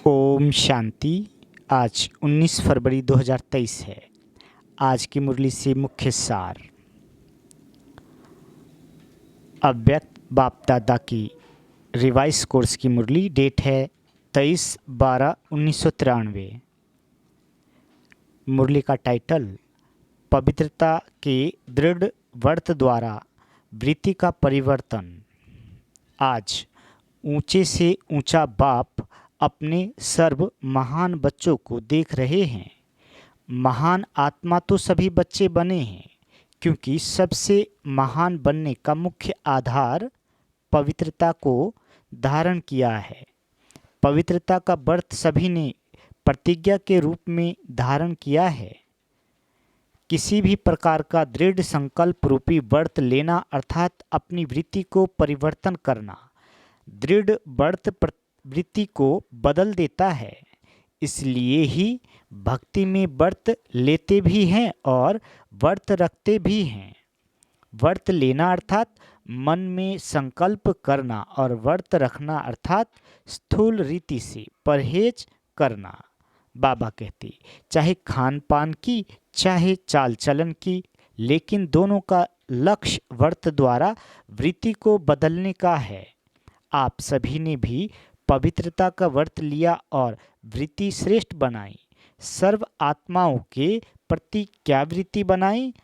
ओम शांति। आज 19 फरवरी 2023 है। आज की मुरली से मुख्य सार। अव्यक्त बाप दादा की रिवाइज कोर्स की मुरली, डेट है 23/12/1993। मुरली का टाइटल पवित्रता के दृढ़ व्रत द्वारा वृत्ति का परिवर्तन। आज ऊंचे से ऊंचा बाप अपने सर्व महान बच्चों को देख रहे हैं। महान आत्मा तो सभी बच्चे बने हैं, क्योंकि सबसे महान बनने का मुख्य आधार पवित्रता को धारण किया है। पवित्रता का व्रत सभी ने प्रतिज्ञा के रूप में धारण किया है। किसी भी प्रकार का दृढ़ संकल्प रूपी व्रत लेना अर्थात अपनी वृत्ति को परिवर्तन करना। दृढ़ व्रत वृत्ति को बदल देता है। इसलिए ही भक्ति में व्रत लेते भी हैं और व्रत रखते भी हैं। व्रत लेना अर्थात मन में संकल्प करना और व्रत रखना अर्थात स्थूल रीति से परहेज करना। बाबा कहते चाहे खान पान की चाहे चाल चलन की, लेकिन दोनों का लक्ष्य व्रत द्वारा वृत्ति को बदलने का है। आप सभी ने भी पवित्रता का व्रत लिया और वृत्ति श्रेष्ठ बनाई। सर्व आत्माओं के प्रति क्या वृत्ति बनाई?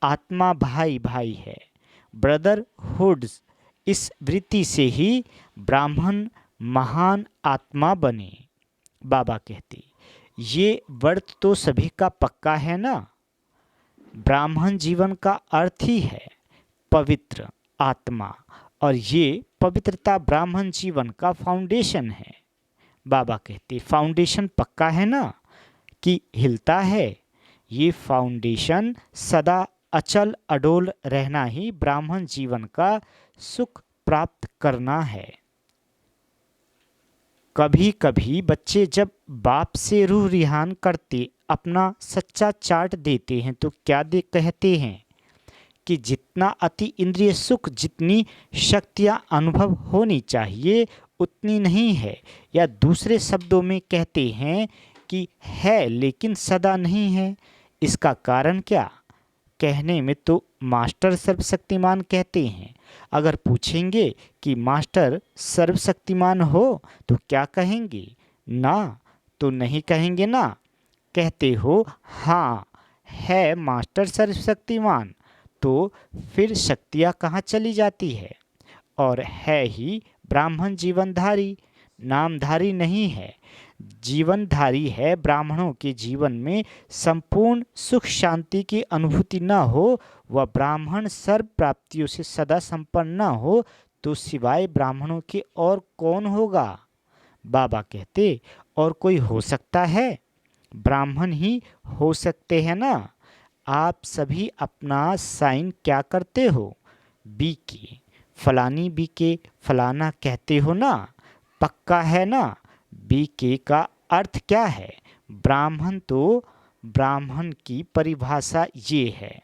आत्मा भाई भाई है, ब्रदरहुड। इस वृत्ति से ही ब्राह्मण महान आत्मा बने। बाबा कहते ये व्रत तो सभी का पक्का है ना। ब्राह्मण जीवन का अर्थ ही है पवित्र आत्मा, और ये पवित्रता ब्राह्मण जीवन का फाउंडेशन है। बाबा कहते फाउंडेशन पक्का है ना कि हिलता है। ये फाउंडेशन सदा अचल अडोल रहना ही ब्राह्मण जीवन का सुख प्राप्त करना है। कभी कभी बच्चे जब बाप से रूह रिहान करते अपना सच्चा चार्ट देते हैं तो क्या कहते हैं कि जितना अति इंद्रिय सुख, जितनी शक्तियाँ अनुभव होनी चाहिए उतनी नहीं है, या दूसरे शब्दों में कहते हैं कि है लेकिन सदा नहीं है। इसका कारण क्या? कहने में तो मास्टर सर्वशक्तिमान कहते हैं। अगर पूछेंगे कि मास्टर सर्वशक्तिमान हो तो क्या कहेंगे? ना तो नहीं कहेंगे ना। कहते हो हाँ है मास्टर सर्वशक्तिमान, तो फिर शक्तियाँ कहाँ चली जाती है? और है ही ब्राह्मण जीवनधारी, नामधारी नहीं है। जीवनधारी है। ब्राह्मणों के जीवन में संपूर्ण सुख शांति की अनुभूति न हो, वह ब्राह्मण सर्व प्राप्तियों से सदा संपन्न न हो, तो सिवाय ब्राह्मणों के और कौन होगा? बाबा कहते और कोई हो सकता है? ब्राह्मण ही हो सकते हैं ना। आप सभी अपना साइन क्या करते हो? बी के, फलानी बी के, फलाना कहते हो ना। पक्का है ना? बी के का अर्थ क्या है? ब्राह्मण। तो ब्राह्मण की परिभाषा ये है,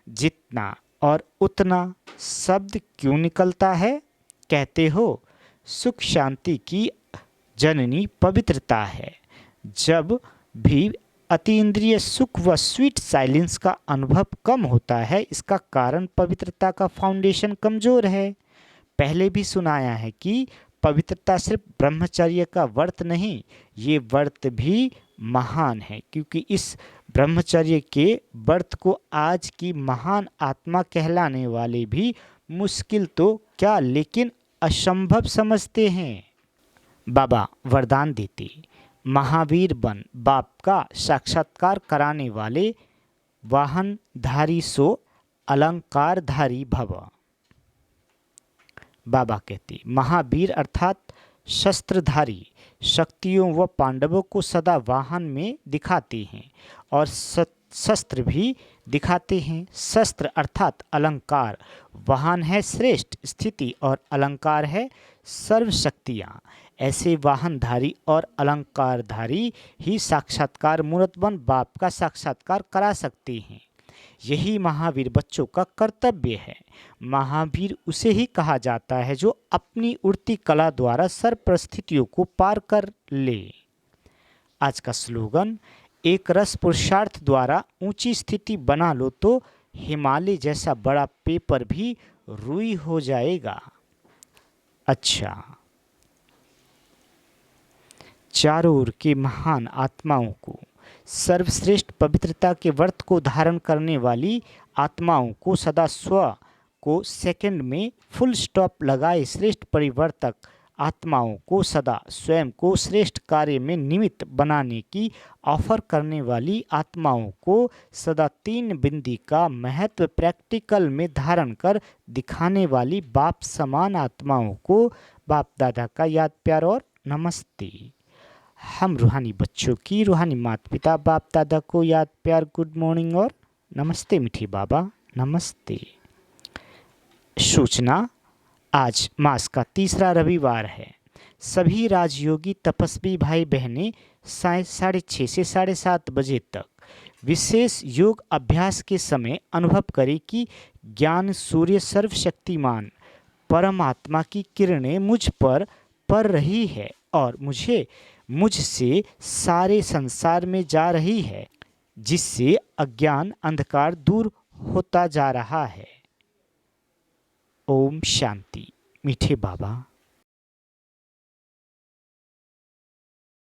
जितना और उतना शब्द क्यों निकलता है? कहते हो सुख शांति की जननी पवित्रता है। जब भी अतीन्द्रिय सुख व स्वीट साइलेंस का अनुभव कम होता है, इसका कारण पवित्रता का फाउंडेशन कमज़ोर है। पहले भी सुनाया है कि पवित्रता सिर्फ ब्रह्मचर्य का व्रत नहीं, ये व्रत भी महान है, क्योंकि इस ब्रह्मचर्य के व्रत को आज की महान आत्मा कहलाने वाले भी मुश्किल तो क्या लेकिन असंभव समझते हैं। बाबा वरदान देते महावीर बन, बाप का साक्षात्कार कराने वाले वाहनधारी सो अलंकारधारी भव। बाबा कहते महावीर अर्थात शस्त्रधारी शक्तियों व पांडवों को सदा वाहन में दिखाते हैं और शस्त्र भी दिखाते हैं। शस्त्र अर्थात अलंकार, वाहन है श्रेष्ठ स्थिति और अलंकार है सर्व शक्तियाँ। ऐसे वाहनधारी और अलंकारधारी ही साक्षात्कार मूर्त बन बाप का साक्षात्कार करा सकते हैं। यही महावीर बच्चों का कर्तव्य है। महावीर उसे ही कहा जाता है जो अपनी उड़ती कला द्वारा सर्व परिस्थितियों को पार कर ले। आज का स्लोगन, एक रस पुरुषार्थ द्वारा ऊंची स्थिति बना लो तो हिमालय जैसा बड़ा पेपर भी रुई हो जाएगा। अच्छा, चारों ओर के महान आत्माओं को, सर्वश्रेष्ठ पवित्रता के व्रत को धारण करने वाली आत्माओं को सदा स्व को सेकंड में फुल स्टॉप लगाए श्रेष्ठ परिवर्तक आत्माओं को सदा स्वयं को श्रेष्ठ कार्य में निमित्त बनाने की ऑफर करने वाली आत्माओं को सदा 3 बिंदी का महत्व प्रैक्टिकल में धारण कर दिखाने वाली बाप समान आत्माओं को बाप दादा का याद प्यार और नमस्ते। हम रूहानी बच्चों की रूहानी माता पिता बाप दादा को याद प्यार गुड मॉर्निंग और नमस्ते मीठे बाबा नमस्ते। सूचना, आज मास का तीसरा रविवार है। सभी राजयोगी तपस्वी भाई बहनें 6:30 से 7:30 बजे तक विशेष योग अभ्यास के समय अनुभव करें कि ज्ञान सूर्य सर्वशक्तिमान परमात्मा की किरणें मुझ पर पड़ रही है और मुझसे सारे संसार में जा रही है, जिससे अज्ञान अंधकार दूर होता जा रहा है। ओम शांति मीठे बाबा।